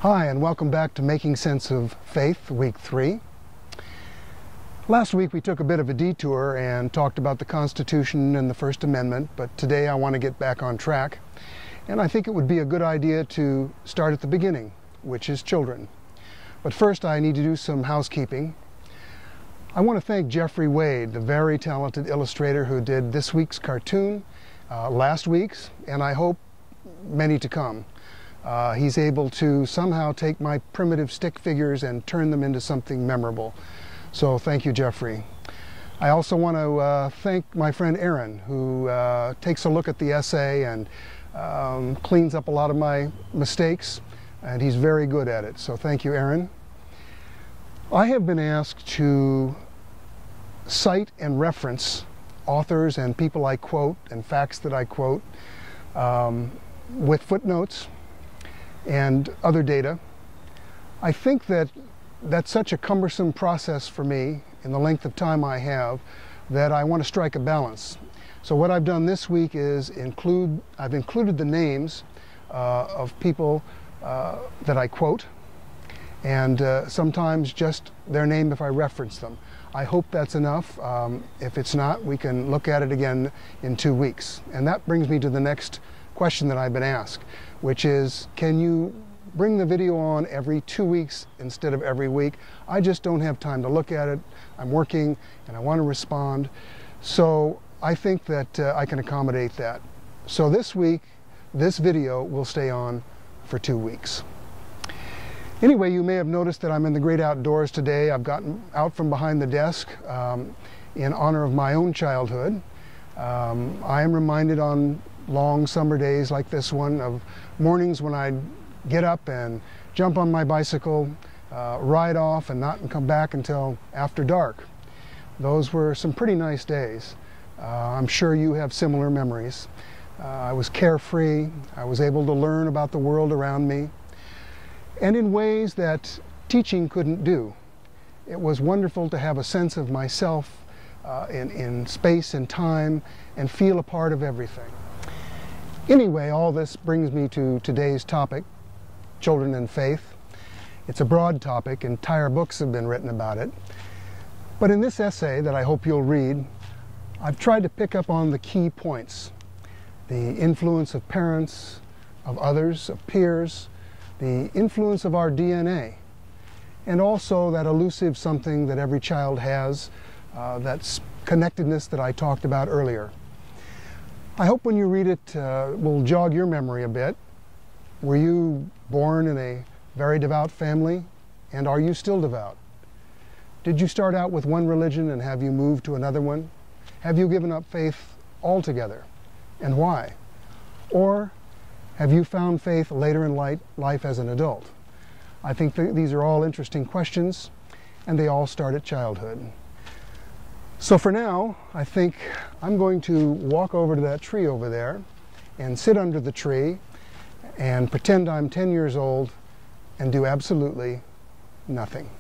Hi, and welcome back to Making Sense of Faith, Week 3. Last week we took a bit of a detour and talked about the Constitution and the First Amendment, but today I want to get back on track. And I think it would be a good idea to start at the beginning, which is children. But first I need to do some housekeeping. I want to thank Jeffrey Wade, the very talented illustrator who did this week's cartoon, last week's, and I hope many to come. He's able to somehow take my primitive stick figures and turn them into something memorable. So thank you, Jeffrey. I also want to thank my friend Aaron, who takes a look at the essay and cleans up a lot of my mistakes, and he's very good at it. So thank you, Aaron. I have been asked to cite and reference authors and people I quote and facts that I quote with footnotes and other data. I think that that's such a cumbersome process for me in the length of time I have that I want to strike a balance. So what I've done this week is I've included the names of people that I quote, and sometimes just their name if I reference them. I hope that's enough. If it's not, we can look at it again in 2 weeks. And that brings me to the next question that I've been asked, which is, can you bring the video on every 2 weeks instead of every week? I just don't have time to look at it. I'm working and I want to respond. So I think that I can accommodate that. So this week, this video will stay on for 2 weeks. Anyway, you may have noticed that I'm in the great outdoors today. I've gotten out from behind the desk in honor of my own childhood. I am reminded on long summer days like this one of mornings when I'd get up and jump on my bicycle, ride off and not come back until after dark. Those were some pretty nice days. I'm sure you have similar memories. I was carefree. I was able to learn about the world around me, and in ways that teaching couldn't do. It was wonderful to have a sense of myself in space and time and feel a part of everything. Anyway, all this brings me to today's topic, Children and Faith. It's a broad topic. Entire books have been written about it. But in this essay that I hope you'll read, I've tried to pick up on the key points. The influence of parents, of others, of peers, the influence of our DNA, and also that elusive something that every child has, that connectedness that I talked about earlier. I hope when you read it will jog your memory a bit. Were you born in a very devout family, and are you still devout? Did you start out with one religion and have you moved to another one? Have you given up faith altogether, and why? Or have you found faith later in life as an adult? I think these are all interesting questions, and they all start at childhood. So for now, I think I'm going to walk over to that tree over there and sit under the tree and pretend I'm 10 years old and do absolutely nothing.